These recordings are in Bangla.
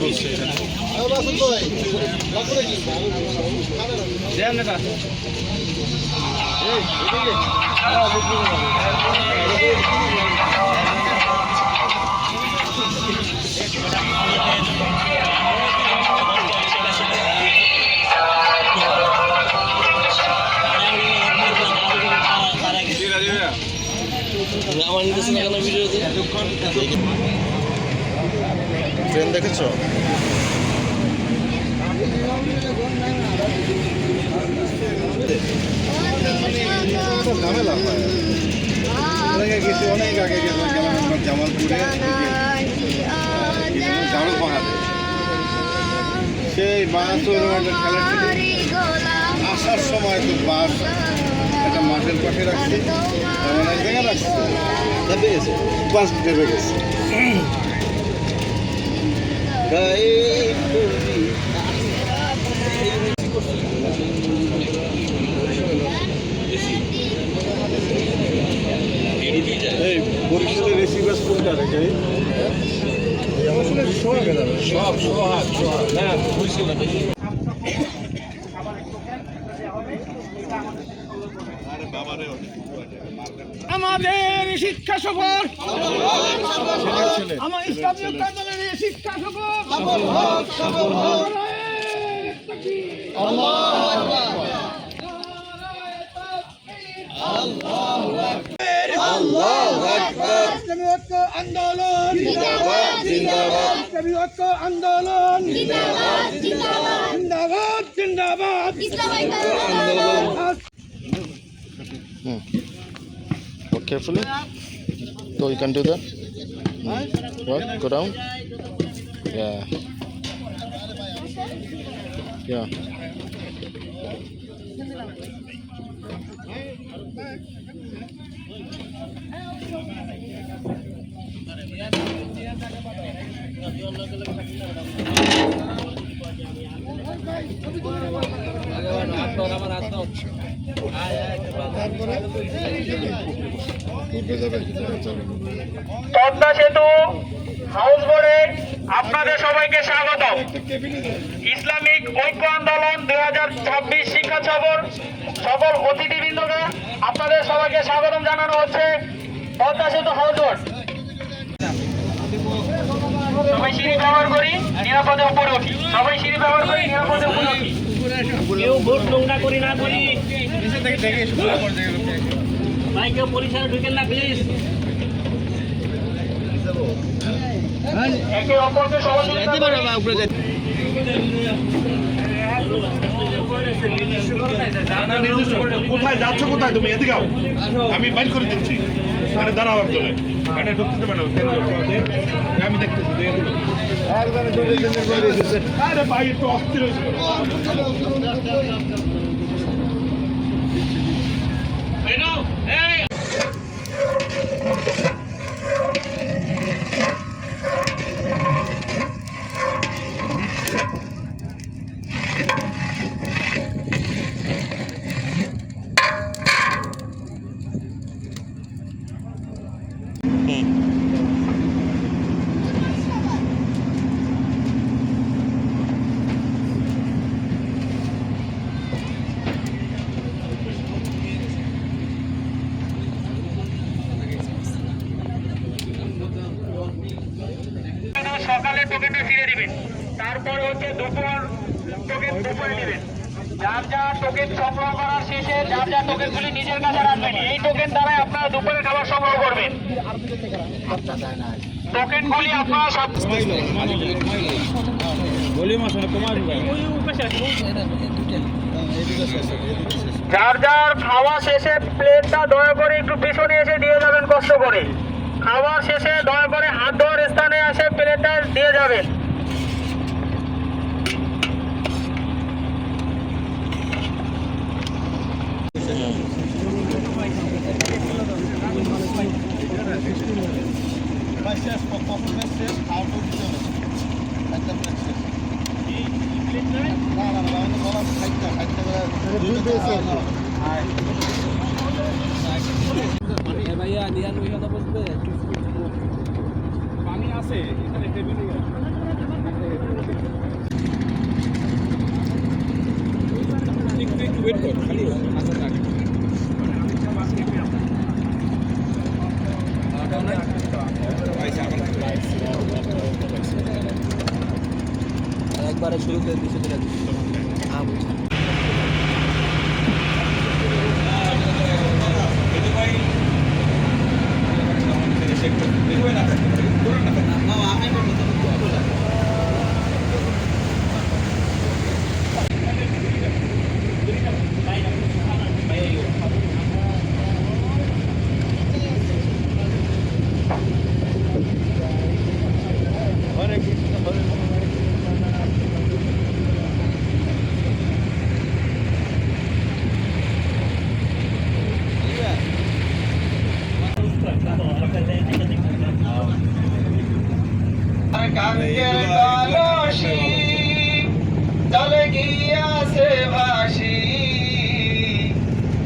চলছে এখানে। ট্রেন দেখেছ? ঝামেলা গেছি, অনেক আগে গেছিলাম জামালপুরে ঝাড়ু পাহাড়ে, সেই বাস খেলা ছিল। আসার সময় তো বাস একটা মাঠের পাশে রাখছি, এমন এক জায়গায় রাখছি, ডেবে গেছে, বাস ডেবে গেছে। এই বরিশালের এসি বাস কোনটা রেখে সব আমাদের শিক্ষা সফর, আমার ইসলামীয় কার্যালয়ের শিক্ষা সফর। ইসলামী ঐক্য আন্দোলন জিন্দাবাদ, ইসলামী ঐক্য আন্দোলন জিন্দাবাদ, জিন্দাবাদ। Walk carefully. So you can do that. What? Go down. Yeah. Yeah. Padma সেতু হাউস বোর্ডে আপনাদের সবাইকে স্বাগত। ইসলামিক ঐক্য আন্দোলন 2026 শিক্ষা সফর সকল অতিথিবৃন্দকে আপনাদের সবাইকে স্বাগতম জানানো হচ্ছে পদ্মা সেতু হাউস বোর্ড। সবাই সিঁড়ি ব্যবহার করি, নিরাপদে উপরে উঠি। সবাই সিঁড়ি ব্যবহার করি, নিরাপদে উপরে উঠি। কেউ ভোট নোংরা করি না করি, ভাই কেউ পরিসরে ঢুকেন না প্লিজ। একে অপরকে সহযোগিতা করে কোথায় যাচ্ছ, কোথায় তুমি? এদিকে আমি বাইর করে দিচ্ছি, মানে দাঁড়াও একজনে ঢুকতে পারো, আমি দেখতেছি। আরে ভাই একটু অস্থির হয়েছিল। সকালে টোকেনটা ফিরে দিবেন, তারপরে হচ্ছে দুপুর টোকেন দুপুরে দিবেন। যার যা টোকেন সংগ্রহ করার শেষে যার যা টোকেনগুলি নিজের কাছে রাখবেন। এই টোকেন দ্বারাই আপনারা দুপুরে খাবার সংগ্রহ করবেন। টোকেনগুলি আপনারা সব যার যার খাওয়া শেষে প্লেটটা দয়া করে একটু পিছনে এসে দিয়ে যাবেন কষ্ট করে। খাওয়ার শেষে দয়া করে হাত ধোয়ার স্থানে এসে প্লেটটা দিয়ে যাবেন। ভাইয়া নিয়ান ওই কথা বলবে পানি আছে এখানে টেবিলে একবারে শুরুতে কিছু দিলেন কাঙ্গের কলসি জলে গিয়াছে ভাসি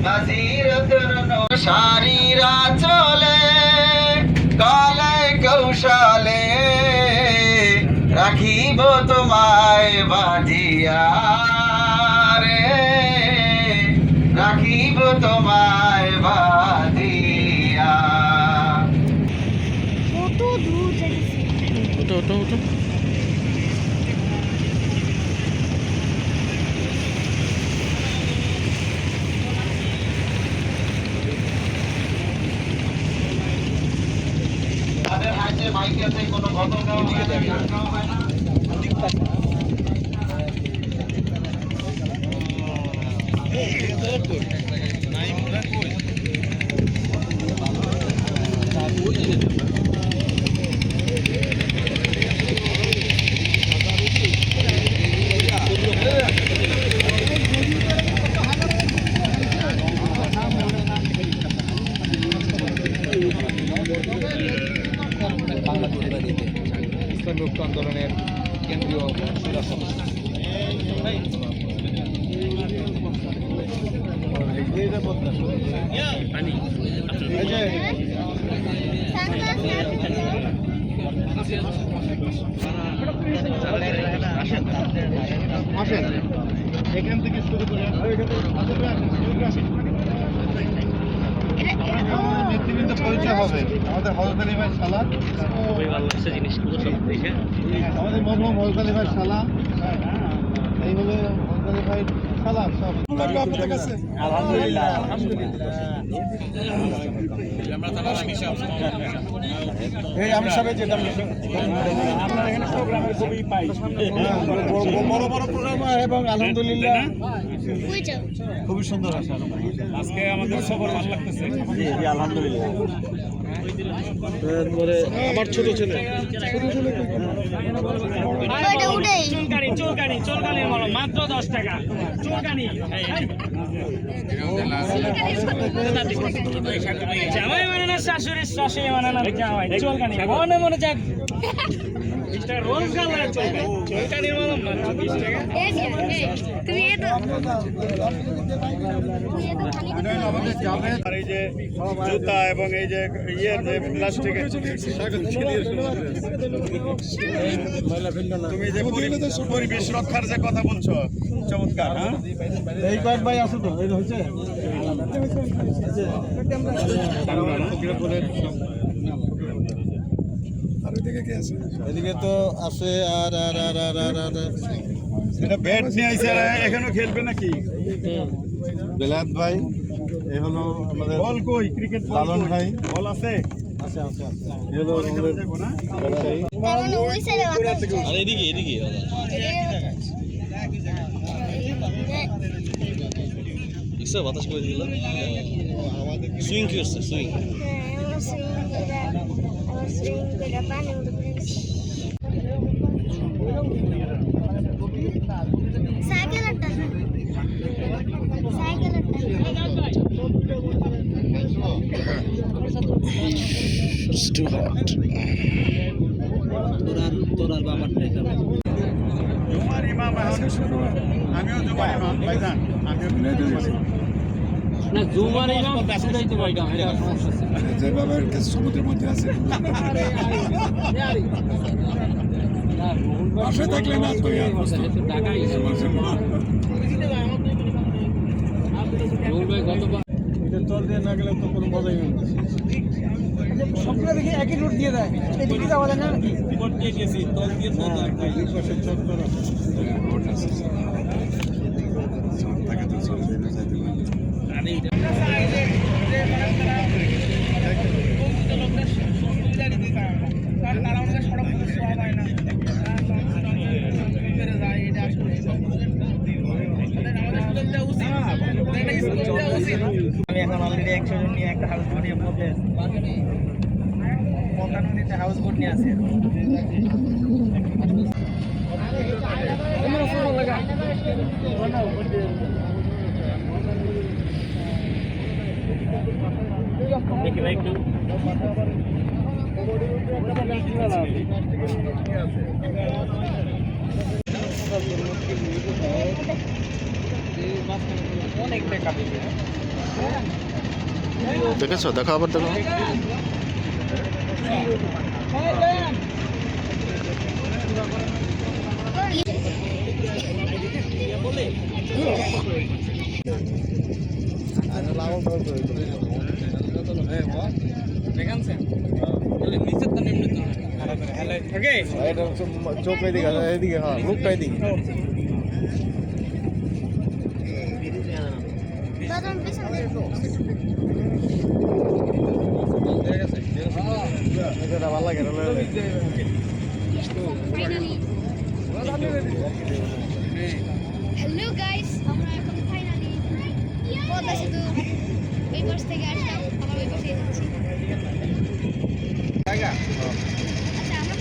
নাজিরতর শারীরা চলে কালে কৌশলে রাখিব তোমায় বাঁধিয়া রে রাখিব তোমায় বাঁধিয়া তাদের হাতে মাইক আছে কোনো ঘটনা হয় না বাংলা পরিবারীতে ইসলামী ঐক্য আন্দোলনের কেন্দ্রীয় সুরা সদস্য আসেন এখান থেকে শুরু করে নেতৃবৃন্দ পরিচয় হবে আমাদের হযরত আলী ভাই শালা খুবই ভালো লাগছে জিনিসগুলো সব দেখে আমাদের মরহুম হযরত আলী ভাই শালা এই হলো হযরত আলী ভাই শালা সব আপনাদের কাছে আলহামদুলিল্লাহ এই আমি সবে যেটা আপনারা এখানে প্রোগ্রামে খুবই পাই বড় বড় প্রোগ্রাম এবং আলহামদুলিল্লাহ খুবই সুন্দর আছে আজকে আমাদের সবার ভালো লাগতেছে জি জি আলহামদুলিল্লাহ তারপরে আমার ছোট ছেলে চুলকানি বলো মাত্র 10 টাকা চুলকানি জামাই মানে না শাশুড়ি শাশুড়ি মানে না জামাই চুলকানি মনে মনে যাক 20 টাকা রোজ গালা চুলকানি বলো মাত্র 20 টাকা তুমি তো আমাদের জাভেদ আর এই যে জুতা এবং এই যে ইয়ের যে প্লাস্টিকের তুমি যে পরিবেশ রক্ষার যে কথা বলছো চমৎকার হ্যাঁ এই কয়েক ভাই আসো তো এই হচ্ছে আর এদিকে কে আছে এদিকে তো আছে আর আর আর আর আর আর এটা ব্যাট নিয়ে আইছে আর এখানেও খেলবে নাকি বেলায়েত ভাই এই হলো আমাদের বল কই ক্রিকেট লালন ভাই বল আছে আছে আছে আছে এই হলো আমাদের ব্যবসায়ী আর এদিকে এদিকে ইসে বাতাস করে দিল সুইং কি হচ্ছে সুইং সাইকেল একটা সাইকেল It's too hot. তোরার বাবারটাই যাবে জুমার ইমাম আমিও জুমার ইমাম ভাইজান আমিও না জুমার ইমাম সেটাই তো ভাই এটা সমস্যা আছে যে বাবার কাছে সমুদ্রের মধ্যে আছে পাশে থাকলে না তো ঢাকায় ভাই গতবার চল দিয়ে না গেলে তো কোনো মজাই নেই সবগুলো দেখি একই রুট দিয়ে দেয় এদিকে যাওয়া যায় না নাকি আমি এখন অলরেডি 100 জন নিয়ে একটা হাউস বোট নিয়ে পৌঁছে পদ্মা নদীতে হাউস বোট নিয়ে আছে দেখি ভাই একটু অনেক টাকা দিবে দেখেছো? দেখো আবার দেখো। চোখ এদিকে এদিকে, হ্যাঁ মুখটা এদিকে। বাদাম পিছনে ভালো লাগে হ্যালো গাইস, আমরা এখন ফাইনালি পদ্মা সেতু এই পাশ থেকে আসলাম, আবার ওই পাশে যাচ্ছি। আচ্ছা, আমরা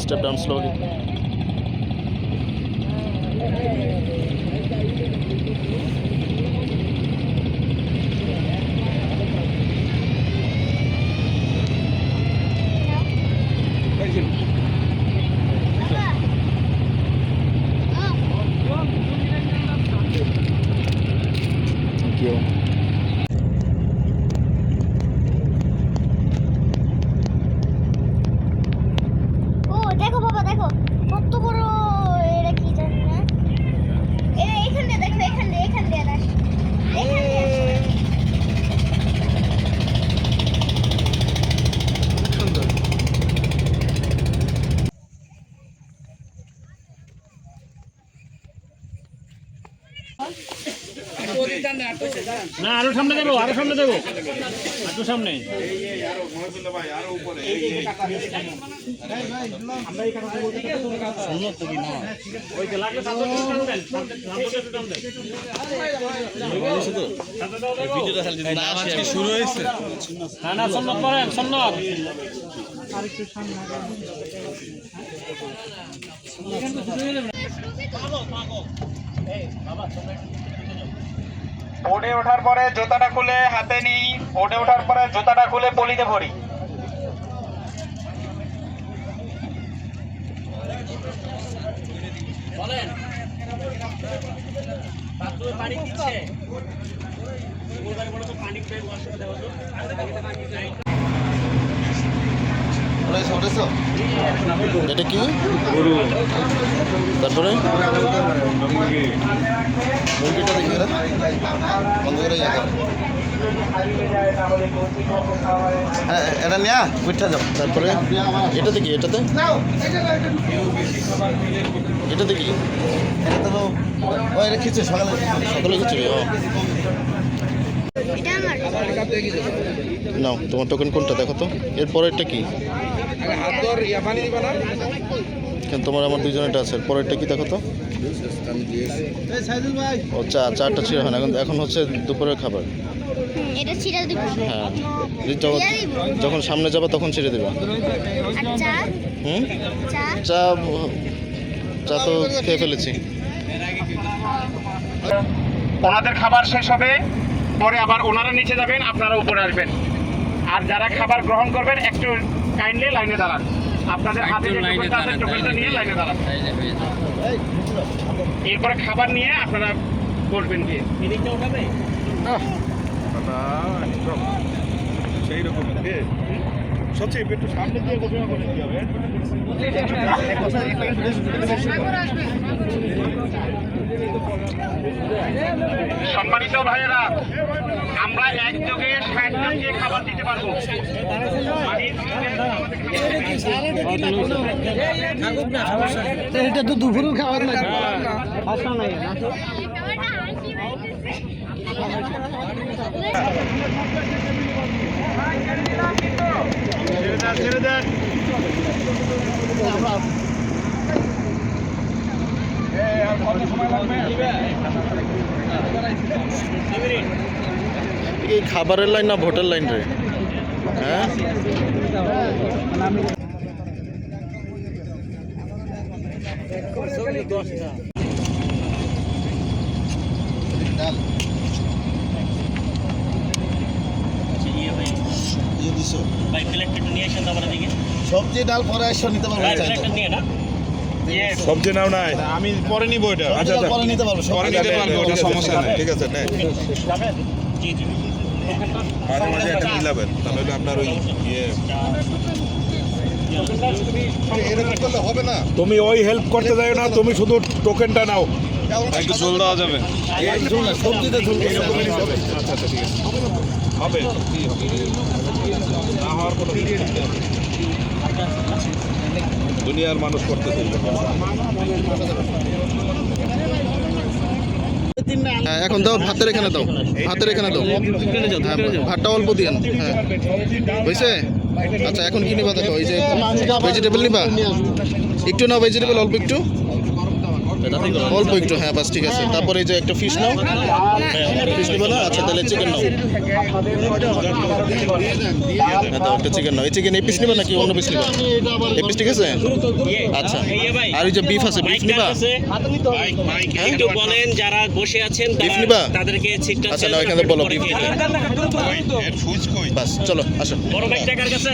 Step down slowly. Thank you. ও দেখো বাবা, দেখো কত বড়, এটা কি জানি না, এটা এখান দিয়ে দেখো, এখান দিয়ে আসে, এখান দিয়ে আসে। না আরো সামনে দেবো, আরো সামনে দেবো, একটু সামনে। শুরু হয়েছে। না না সন্ন্যত করেন, সন্ন্যত। বোটে ওঠার পরে জুতাটা খুলে হাতে নিই, বোটে ওঠার পরে জুতাটা খুলে পলিতে ভরি। এটা কি? তারপরে মুরগিটা দেখি এরা বন্ধ করে হ্যাঁ এটা নিয়া উঠা যাও। তারপরে এটাতে কি? এটাতে এটাতে কি? এটা তো ও এটা খিচুড়ি, সকালে খিচুড়ি। ও এটা আমার নাও, তোমার টোকেন কোনটা দেখো তো। এরপরেরটা কি? কেন তোমার আমার দুজনেরটা আছে, পরেরটা কি দেখো তো। ও চারটা ছিল, হয় না এখন হচ্ছে দুপুরের খাবার। এটা ছিড়ে দিব। হ্যাঁ যখন সামনে যাবে তখন ছেড়ে দেবে। আচ্ছা, হুম চা চা চা তো খেয়ে ফেলেছি। ওনাদের খাবার শেষ হবে, পরে আবার ওনারা নিচে যাবেন, আপনারা উপরে আসবেন। আর যারা খাবার গ্রহণ করবেন একটু কাইন্ডলি লাইনে দাঁড়ান। আপনাদের হাতে যে টোকেনটা আছে টোকেনটা নিয়ে লাইনে দাঁড়াবেন। এরপরে খাবার নিয়ে আপনারা বসবেন গিয়ে। এদিকটা উঠাবে? সেই রকম সত্যি একটু সামনে দিয়ে ঘোষণা করে দিতে হবে। সম্মানিত ভাইয়েরা, আমরা একযোগে 60 জনকে খাবার দিতে পারবো। এটা তো দুপুরের খাবার না। ছেড়ে দেন। এই খাবারের লাইন না ভোটের লাইন রে? হ্যাঁ সবজি ডাল পরে এসে নিতে পারবো। সবজি নাও নাই, আমি পরে নিব এটা। আচ্ছা পরে নিতে পারবো, পরে নিতে পারবো, ওটা সমস্যা নাই। ঠিক আছে, নে। মাঝে মাঝে একটা মিলাবেন, তাহলে আপনার ওই এরকম করলে হবে না। তুমি ওই হেল্প করতে যাও না, তুমি শুধু টোকেনটা নাও। একটু ঝোল দেওয়া যাবে, সবজিতে ঝুল এরকমই হবে। আচ্ছা আচ্ছা, ঠিক আছে, হবে না হওয়ার কোনো দুনিয়ার মানুষ করতে চাইবে। এখন দাও, ভাতের এখানে দাও, ভাতের এখানে দাও। হ্যাঁ, ভাতটা অল্প দিয়েন। হ্যাঁ হয়েছে। আচ্ছা এখন কি নিবা দেখো, এই যে ভেজিটেবল নিবা, একটু নাও ভেজিটেবল, অল্প একটু, অল্প একটু। হ্যাঁ বাস ঠিক আছে। তারপরে এই যে একটা ফিশ নাও, ফিশ নিবা না? আচ্ছা তাহলে চিকেন নাও। হ্যাঁ দাও একটা চিকেন নাও। এই চিকেন এই পিস নিবা নাকি অন্য পিস নিবা? এই পিস ঠিক আছে। আচ্ছা আর এই যে বিফ আছে, বিফ নিবা? একটু বলেন যারা বসে আছেন বিফ নিবা? তাদেরকে সিটটা আচ্ছা না এখানে বলো বিফ নিবা। বাস চলো আসো। বড় ভাই টাকার কাছে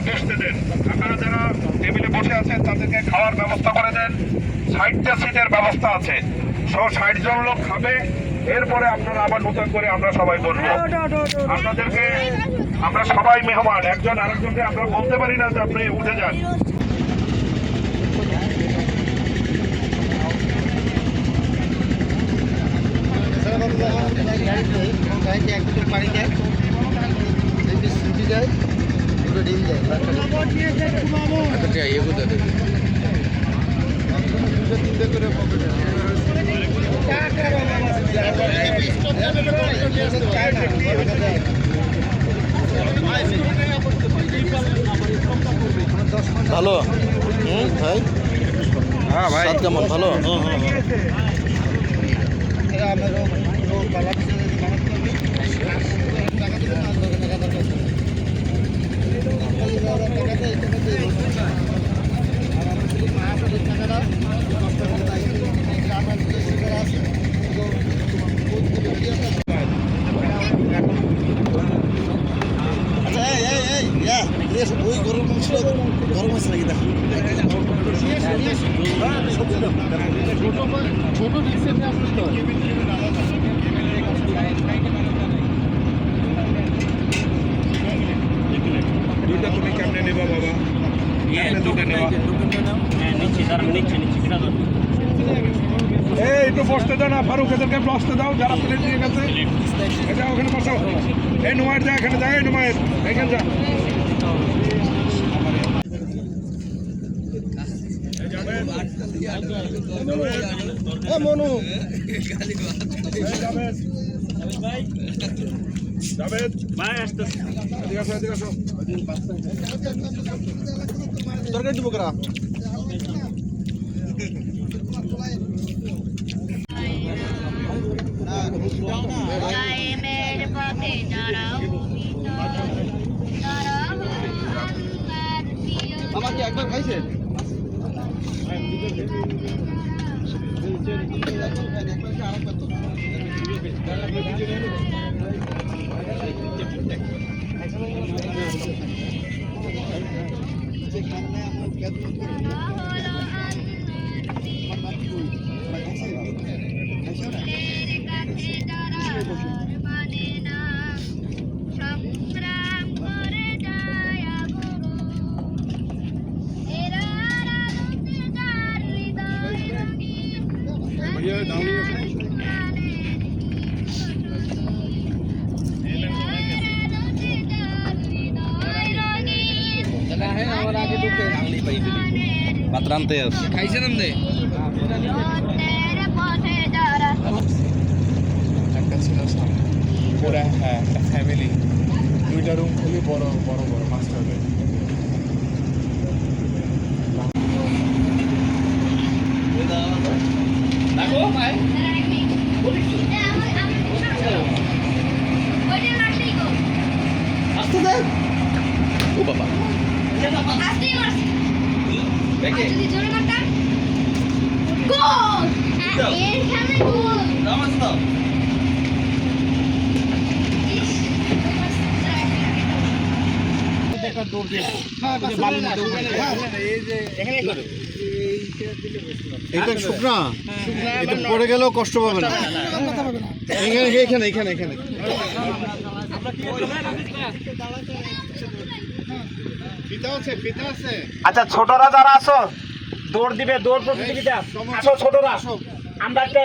বসতে দেন। আপনারা যারা টেবিলে বসে আছেন তাদেরকে খাওয়ার ব্যবস্থা করে দেন। 60টা সিটের ব্যবস্থা আছে, 60 জন লোক খাবে। এরপরে আপনারা আবার নতুন করে আমরা সবাই বসবো। আপনাদেরকে আমরা সবাই মেহমান, একজন আরেকজনকে আমরা বলতে পারি না যে আপনি উঠে যান। ভালো। ভাই হ্যাঁ ভাই, স্বাদ কেমন? ভালো। ওই গরম ছিল, গরম আছে নাকি দেখো। ছোট দুইটা তুমি কেমনে নেবা বাবা? দুটো নেওয়া। এই একটু বসতে দাও না ফারুক, এদেরকে বসতে দাও যারা প্লেট নিয়ে গেছে। এটা ওখানে বসাও। এই নুমায়ের যা, এখানে যা, এই নুমায়ের এখানে যা। মনু জাভেদ ভাই আসতেছে, এদিকে আসো, এদিকে আসো। তরকারি দিব করা। আমার কি একবার খাইছে? সংগ্রাম করে যায় এরা রাজতে যার হৃদয় রঙিন পাত্রান্তে আছে খাইছেন আপনি? পথে যারা একটা ছিল সামনে পুরা হ্যাঁ একটা ফ্যামিলি 2টা রুম খুবই বড় বড় বড় মাস্টার বেড ও বাবা এটা শুকনা এটা পড়ে গেলেও কষ্ট পাবে না এখানে এখানে এখানে আচ্ছা ছোটরা যারা আছো দৌড় দিবে দৌড় প্রতিযোগিতা আসো ছোটরা আমরা একটা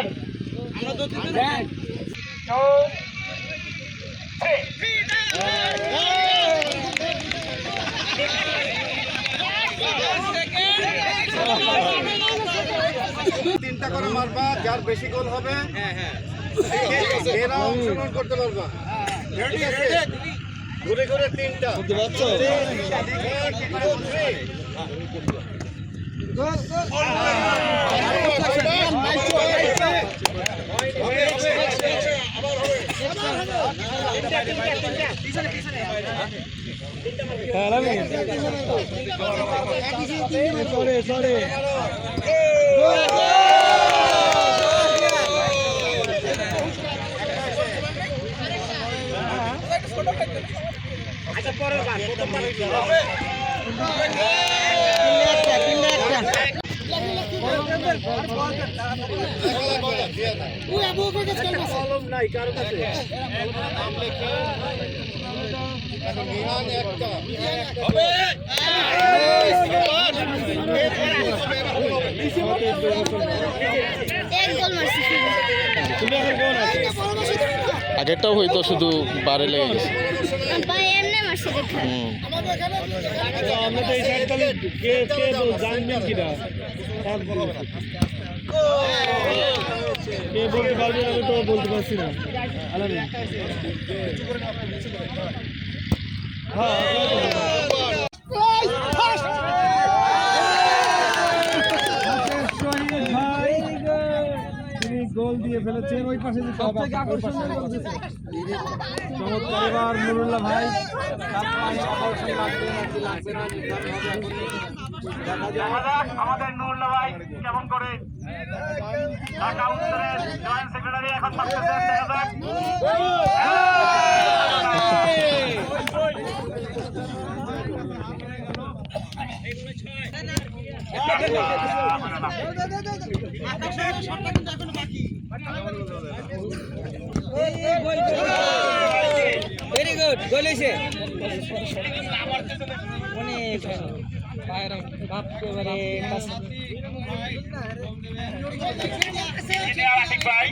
তিনটা করে মারবা যার বেশি গোল হবে এরা অংশগ্রহণ করতে পারবা রেডি আছে ঘুরে ঘুরে তিনটা বুঝতে পারছো আগেরটাও হয়তো শুধু বারে লেগে গেছে বলতে পারছি না গোল দিয়ে ফেলেছেন ওই পাশে যে চমৎকার এবার নুরুল্লাহ ভাই আমাদের নুরুল্লাহ ভাই কেমন করে ঢাকা উত্তরের জয়েন্ট সেক্রেটারি এখন থাকতেছেন দেখা যাক ভেরি গুড গোল হয়েছে অনেক আতিক ভাই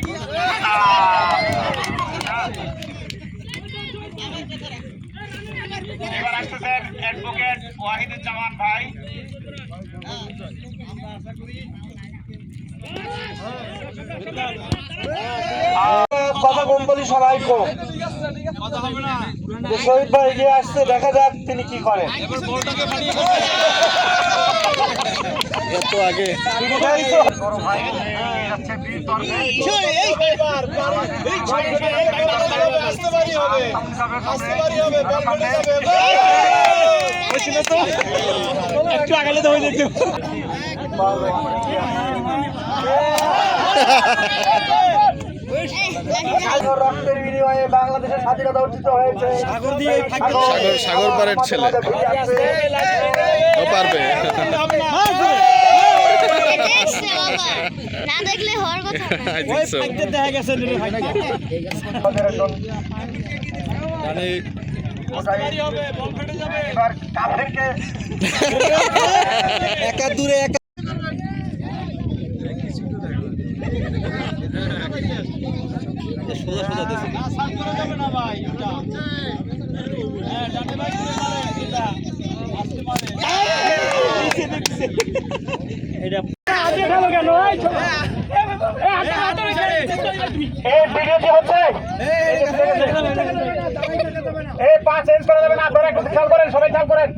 এবার আসতেছেন অ্যাডভোকেট ওয়াহিদুজ্জামান ভাই কথা কম বলি সবাই কম শহীদ ভাই এগিয়ে আসছে দেখা যাক তিনি কি করেন এত আগে একটু আগালে তো হয়ে যেত রক্তের বিনিময়ে বাংলাদেশের স্বাধীনতা অর্জিত হয়েছে। সাগর পাড়ের ছেলে ও পারবে। না দেখলে হওয়ার কথা এবার কাফেরকে একা দূরে একা এই ভিডিওটি হচ্ছে এই পা চেঞ্জ করে দেবেন। আপনারা একটু খেয়াল করেন, সবাই খেয়াল করেন।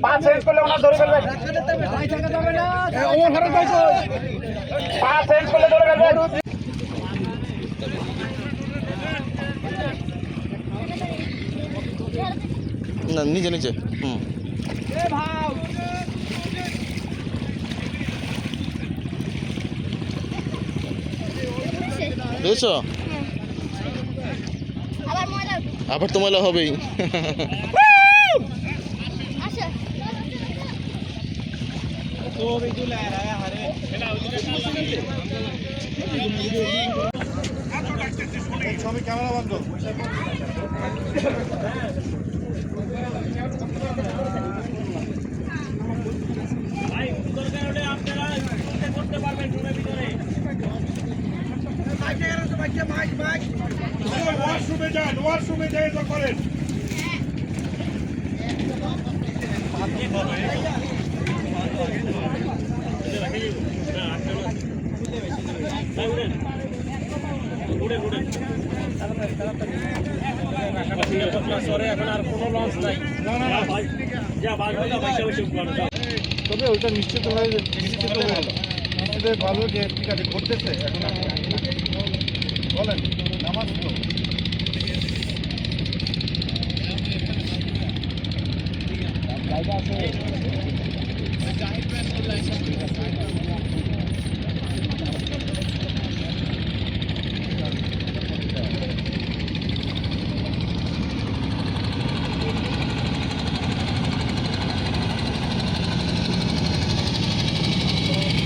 পা চেঞ্জ করলে ওনার ধরে ফেলবেন। পা চেঞ্জ করলে ধরে ফেলবেন। না নিচে নিচে বুঝেছো? আবার ময়লা আবার তো ময়লা হবেই। আচ্ছা ছবি ক্যামেরা বন্ধ। ওয়াশরুমে যান, ওয়াশরুমে যাই তো করেন। তবে ওইটা নিশ্চিত হয়ে ভালো যে ঠিক আছে ঘটতেছে এখন। বলেন নামাজ তো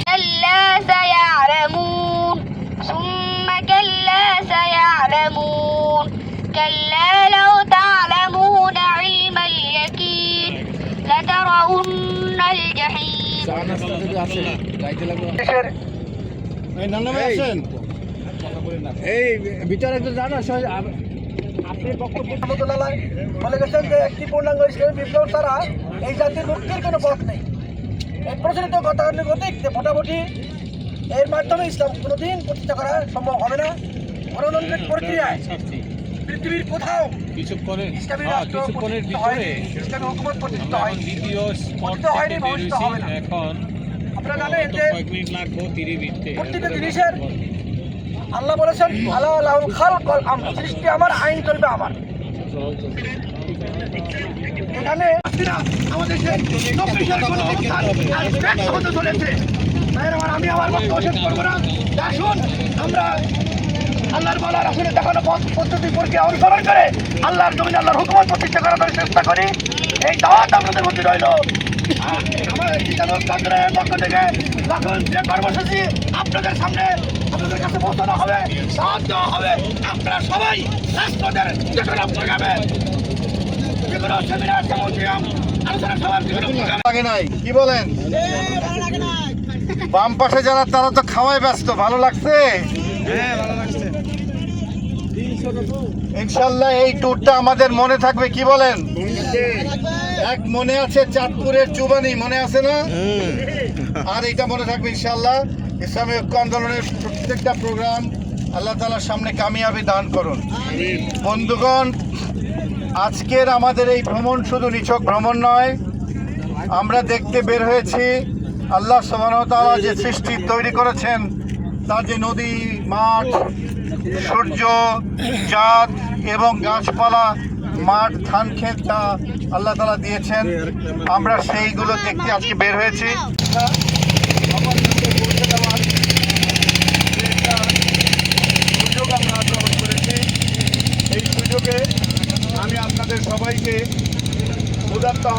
كلا سيعلمون ثم كلا سيعلمون كلا لو تعلمون علم اليقين لترون الجحيم এই ভিতরে তো জানো আপনি বক্তব্য বলে গেছেন যে একটি পূর্ণাঙ্গ ইসলামী বিপ্লব ছাড়া এই জাতির মুক্তির কোনো পথ নেই। এই প্রচলিত গতানুগতিক যে ভোটাভুটি এর মাধ্যমে ইসলাম কোনোদিন প্রতিষ্ঠা করা সম্ভব হবে না। গণতান্ত্রিক প্রক্রিয়ায় পৃথিবীর কোথাও ইসলামী রাষ্ট্র প্রতিষ্ঠিত হয়নি, ইসলামী হুকুমত প্রতিষ্ঠিত হয়নি, প্রতিষ্ঠিত হয়নি, ভবিষ্যৎ হবে না। আপনারা জানেন যে প্রতিটা জিনিসের আল্লাহ বলেছেন আল্লাহ লাহুল খালক ওয়াল আমর, সৃষ্টি আমার, আইন চলবে আমার। এখানে আমাদের চলেছে। আমি আমার বক্তব্য শেষ করবো না। আসুন আমরা আল্লাহর বলার আসলে দেখানো পদ্ধতি প্রক্রিয়া অনুসরণ করে আল্লাহর জমিন আল্লাহর হুকুমত প্রতিষ্ঠা করার চেষ্টা করি। এই দাওয়াত আপনাদের মধ্যে রইল। আমাদের পক্ষ থেকে যখন যে কর্মসূচি আপনাদের সামনে আপনাদের কাছে পৌঁছানো হবে, সাহায্য হবে, আপনারা সবাই রাষ্ট্রদের যে কোনো প্রোগ্রামে যে কোনো সেমিনার সামগ্রিয়াম আলোচনা সভার যে কোনো প্রোগ্রামে লাগে নাই কি বলেন? বাম পাশে যারা তারা তো খাওয়ায় ব্যস্ত। ভালো লাগছে? ইনশাল্লাহ এই ট্যুরটা আমাদের মনে থাকবে। কি বলেন? এক মনে আছে চাঁদপুরের চুবানি, মনে আছে না? আর এটা মনে থাকবে ইনশাল্লাহ। ইসলামী ঐক্য আন্দোলনের প্রত্যেকটা প্রোগ্রাম আল্লাহ তাআলার সামনে কামিয়াবি দান করুন। বন্ধুগণ, আজকের আমাদের এই ভ্রমণ শুধু নিছক ভ্রমণ নয়। আমরা দেখতে বের হয়েছি আল্লাহ সুবহানাহু ওয়া তাআলা যে সৃষ্টি তৈরি করেছেন, তার যে নদী, মাঠ, সূর্য, চাঁদ এবং গাছপালা, মাঠ, ধান ক্ষেত, তা আল্লাহ তাআলা দিয়েছেন। আমরা সেইগুলো দেখতে আজকে বের হয়েছি। সুযোগ আমরা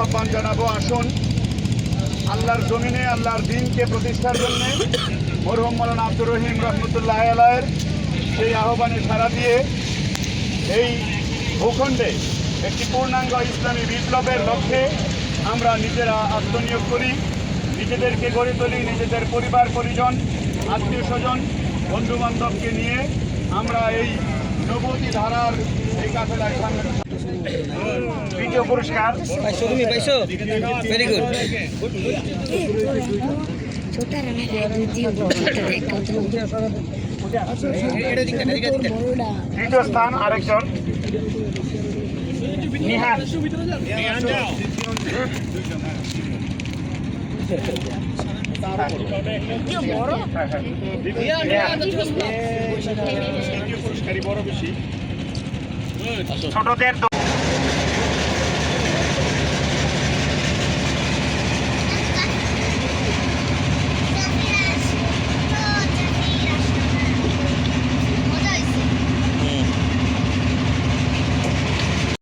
আহ্বান জানাবো, আসুন আল্লাহর জমিনে আল্লাহর দ্বীনকে প্রতিষ্ঠার জন্য মরহুম মাওলানা আব্দুর রহিম রহমতুল্লাহ আলাইহির সেই আহ্বানে সাড়া দিয়ে এই ভূখণ্ডে একটি পূর্ণাঙ্গ ইসলামী বিপ্লবের লক্ষ্যে আমরা নিজেরা আত্মনিয়োগ করি, নিজেদেরকে গড়ে তুলি, নিজেদের পরিবার পরিজন, আত্মীয় স্বজন, বন্ধু বান্ধবকে নিয়ে আমরা এই নবতী ধারার এই কাফেলায় সামিল। দ্বিতীয় পুরস্কার ভেরি গুড। তৃতীয় স্থান আরেকজন নিহান। ছোটদের